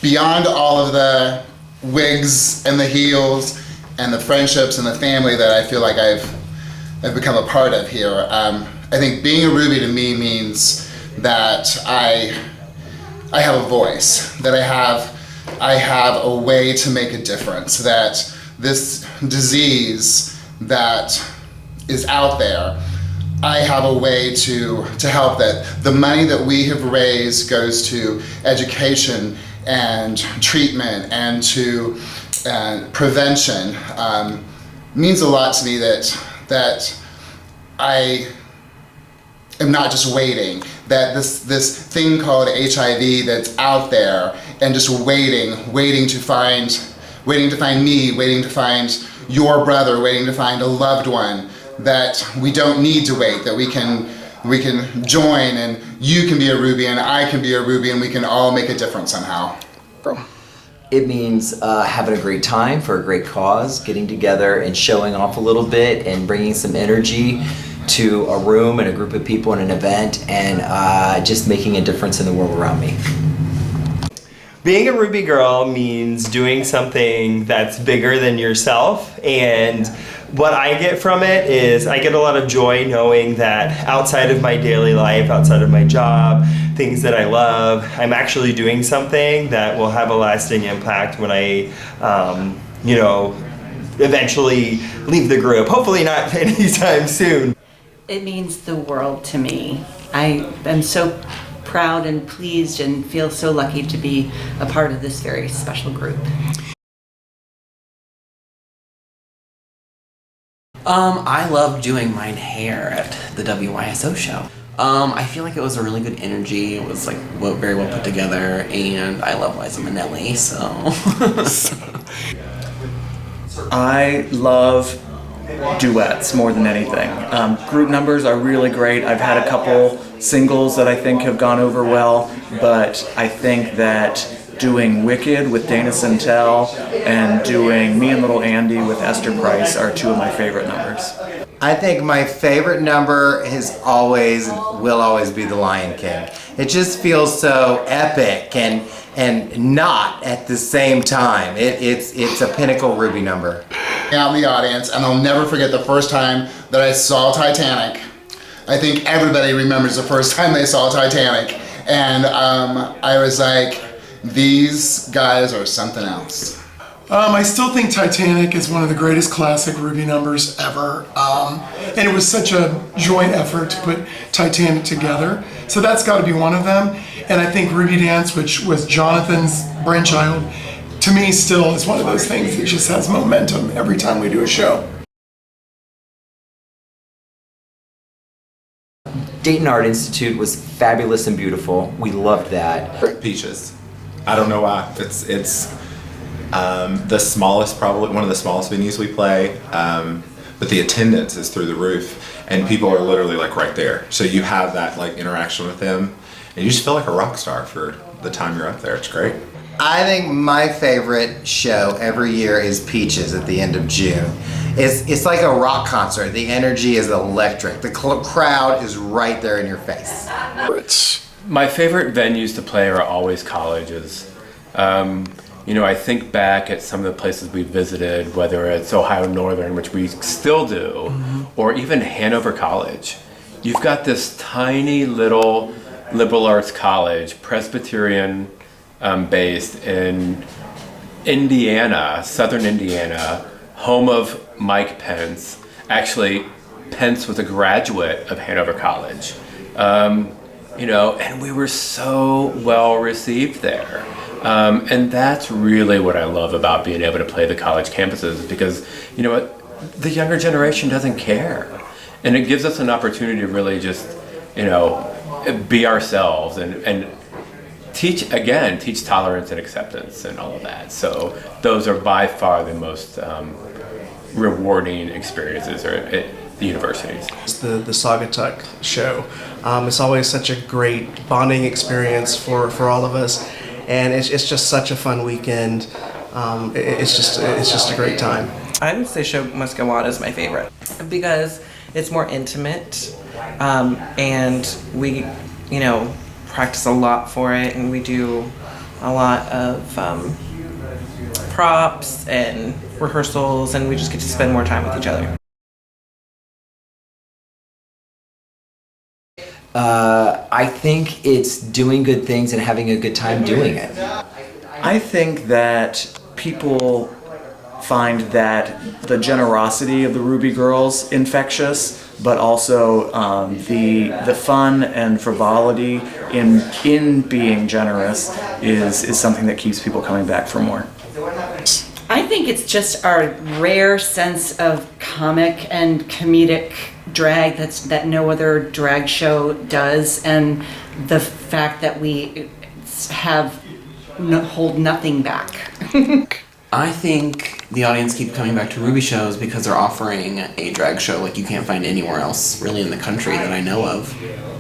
beyond all of the wigs and the heels and the friendships and the family that I feel like I've become a part of here, I think being a Rubi to me means that I have a voice, that I have a way to make a difference, that this disease that is out there, I have a way to help, that the money that we have raised goes to education and treatment and to prevention. Means a lot to me that I am not just waiting, that this thing called HIV that's out there and just waiting to find me, waiting to find your brother, waiting to find a loved one, that we don't need to wait, that we can join, and you can be a Rubi and I can be a Rubi, and we can all make a difference somehow. It means having a great time for a great cause, getting together and showing off a little bit and bringing some energy to a room and a group of people in an event, and just making a difference in the world around me. Being a Rubi Girl means doing something that's bigger than yourself, and what I get from it is I get a lot of joy knowing that outside of my daily life, outside of my job, things that I love, I'm actually doing something that will have a lasting impact when I, eventually leave the group. Hopefully not anytime soon. It means the world to me. I am so proud and pleased and feel so lucky to be a part of this very special group. I love doing my hair at the WYSO show. I feel like it was a really good energy. It was like very well put together, and I love Liza Minnelli, so. I love duets more than anything. Group numbers are really great. I've had a couple singles that I think have gone over well, but I think that doing Wicked with Dana Centel and doing Me and Little Andy with Esther Price are two of my favorite numbers. I think my favorite number is always, will always be The Lion King. It just feels so epic and not at the same time. It's a pinnacle Rubi number. Out in the audience, and I'll never forget the first time that I saw Titanic. I think everybody remembers the first time they saw Titanic, and I was like, these guys are something else. I still think Titanic is one of the greatest classic Rubi numbers ever, and it was such a joint effort to put Titanic together, so that's got to be one of them. And I think Ruby Dance, which was Jonathan's brainchild, to me still is one of those things that just has momentum every time we do a show. Dayton Art Institute was fabulous and beautiful. We loved that. Peaches. I don't know why. It's the smallest, probably one of the smallest venues we play, but the attendance is through the roof, and people are literally like right there. So you have that like interaction with them, and you just feel like a rock star for the time you're up there. It's great. I think my favorite show every year is Peaches at the end of June. It's like a rock concert. The energy is electric. The crowd is right there in your face. My favorite venues to play are always colleges. I think back at some of the places we visited, whether it's Ohio Northern, which we still do, or even Hanover College. You've got this tiny little liberal arts college, Presbyterian based in Indiana, southern Indiana, home of Mike Pence. Actually, Pence was a graduate of Hanover College. And we were so well received there. And that's really what I love about being able to play the college campuses, because, you know what, the younger generation doesn't care. And it gives us an opportunity to really just, be ourselves and teach tolerance and acceptance and all of that. So those are by far the most rewarding experiences at the universities. The Saugatuck show. It's always such a great bonding experience for all of us, and it's just such a fun weekend. It's just a great time. I would say Show Must Go On is my favorite because it's more intimate, and we practice a lot for it, and we do a lot of props and rehearsals, and we just get to spend more time with each other. I think it's doing good things and having a good time doing it. I think that people find that the generosity of the Rubi Girls infectious, but also the fun and frivolity in being generous is something that keeps people coming back for more. I think it's just our rare sense of comic and comedic drag that no other drag show does, and the fact that we hold nothing back. I think the audience keep coming back to Rubi shows because they're offering a drag show like you can't find anywhere else really in the country that I know of.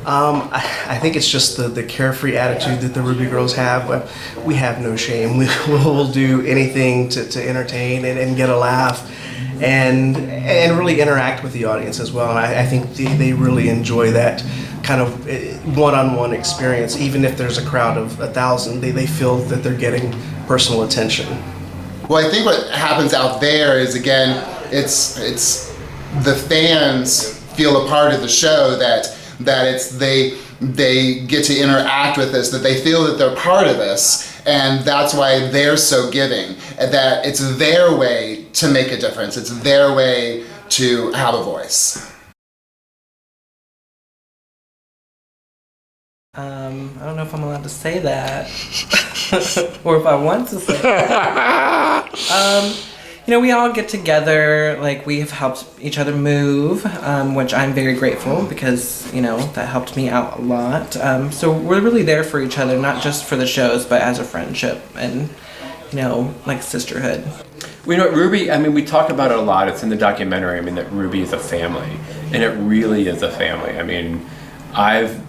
I think it's just the carefree attitude that the Rubi Girls have. We have no shame. We'll do anything to entertain and get a laugh and really interact with the audience as well. And I think they really enjoy that kind of one-on-one experience. Even if there's a crowd of 1,000, they feel that they're getting personal attention. Well, I think what happens out there is, again, it's the fans feel a part of the show, that it's they get to interact with us, that they feel that they're part of us, and that's why they're so giving, that it's their way to make a difference, it's their way to have a voice. I don't know if I'm allowed to say that, or if I want to say that. We all get together, like we have helped each other move, which I'm very grateful because, that helped me out a lot. So we're really there for each other, not just for the shows, but as a friendship and, like sisterhood. Rubi, we talk about it a lot. It's in the documentary, that Rubi is a family, and it really is a family. I've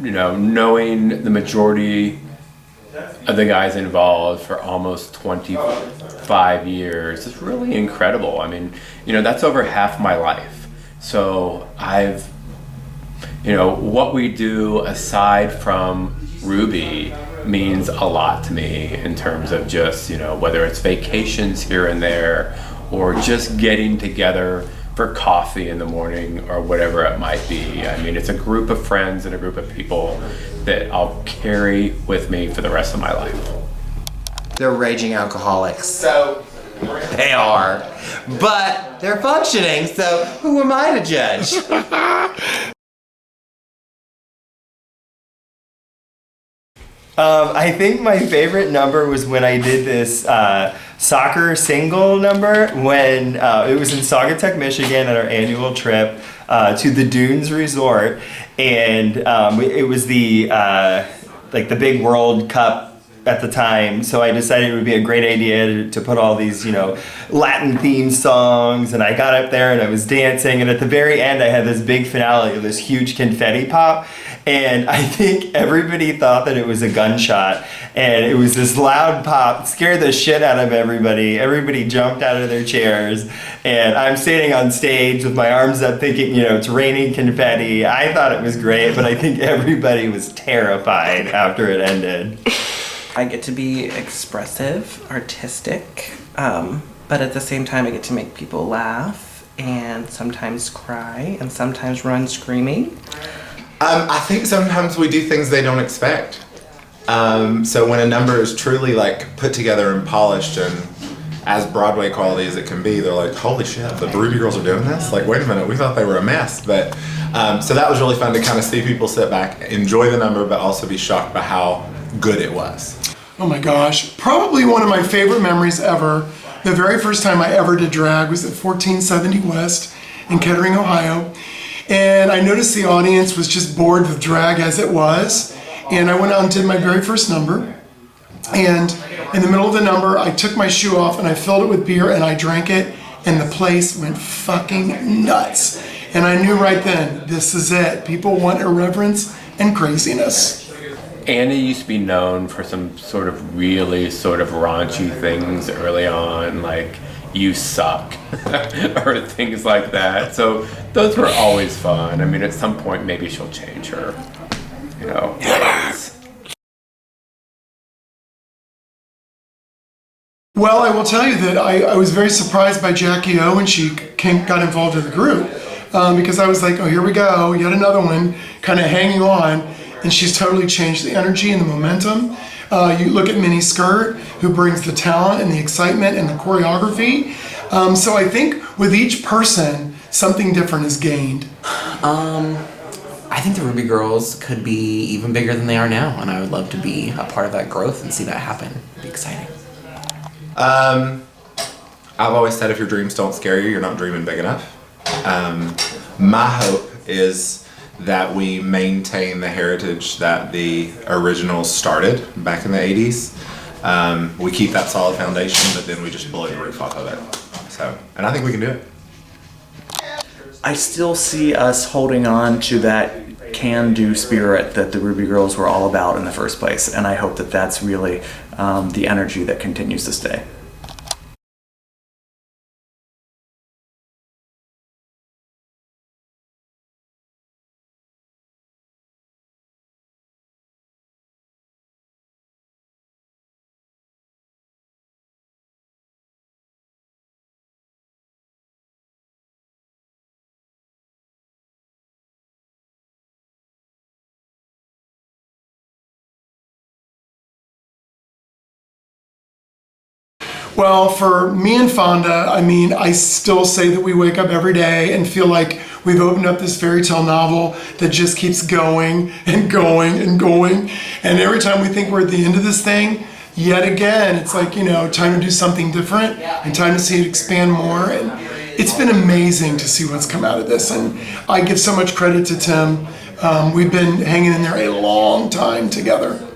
knowing the majority of the guys involved for almost 25 years is really incredible. That's over half my life. So I've, what we do aside from Rubi means a lot to me in terms of just, whether it's vacations here and there or just getting together for coffee in the morning or whatever it might be. It's a group of friends and a group of people that I'll carry with me for the rest of my life. They're raging alcoholics. So they are. But they're functioning, so who am I to judge? I think my favorite number was when I did this soccer single number when it was in Saugatuck, Michigan at our annual trip to the Dunes Resort, and it was the big World Cup at the time, so I decided it would be a great idea to put all these, Latin themed songs, and I got up there and I was dancing, and at the very end I had this big finale of this huge confetti pop, and I think everybody thought that it was a gunshot, and it was this loud pop. It scared the shit out of everybody. Everybody jumped out of their chairs, and I'm standing on stage with my arms up thinking, it's raining confetti. I thought it was great, but I think everybody was terrified after it ended. I get to be expressive, artistic, but at the same time I get to make people laugh and sometimes cry and sometimes run screaming. I think sometimes we do things they don't expect. So when a number is truly put together and polished and as Broadway quality as it can be, they're like, holy shit, the Rubi Girls are doing this? Wait a minute, we thought they were a mess. But so that was really fun to kind of see people sit back, enjoy the number, but also be shocked by how good it was. Oh my gosh, probably one of my favorite memories ever. The very first time I ever did drag was at 1470 West in Kettering, Ohio. And I noticed the audience was just bored with drag as it was. And I went out and did my very first number. And in the middle of the number, I took my shoe off and I filled it with beer and I drank it. And the place went fucking nuts. And I knew right then, this is it. People want irreverence and craziness. Annie used to be known for some sort of really sort of raunchy things early on, like "you suck" or things like that. So those were always fun. At some point maybe she'll change her, ways. Well, I will tell you that I was very surprised by Jackie O when she got involved in the group, because I was like, oh, here we go, yet another one, kind of hanging on, and she's totally changed the energy and the momentum. You look at Minnie Skirt, who brings the talent and the excitement and the choreography. So I think with each person, something different is gained. I think the Rubi Girls could be even bigger than they are now, and I would love to be a part of that growth and see that happen. It'd be exciting. I've always said if your dreams don't scare you, you're not dreaming big enough. My hope is that we maintain the heritage that the originals started back in the 80s. We keep that solid foundation, but then we just blow the roof off of it. So, and I think we can do it. I still see us holding on to that can-do spirit that the Rubi Girls were all about in the first place, and I hope that that's really the energy that continues to stay. Well, for me and Fonda, I mean, I still say that we wake up every day and feel like we've opened up this fairy tale novel that just keeps going and going and going. And every time we think we're at the end of this thing, yet again, it's like, time to do something different and time to see it expand more. And it's been amazing to see what's come out of this. And I give so much credit to Tim. We've been hanging in there a long time together.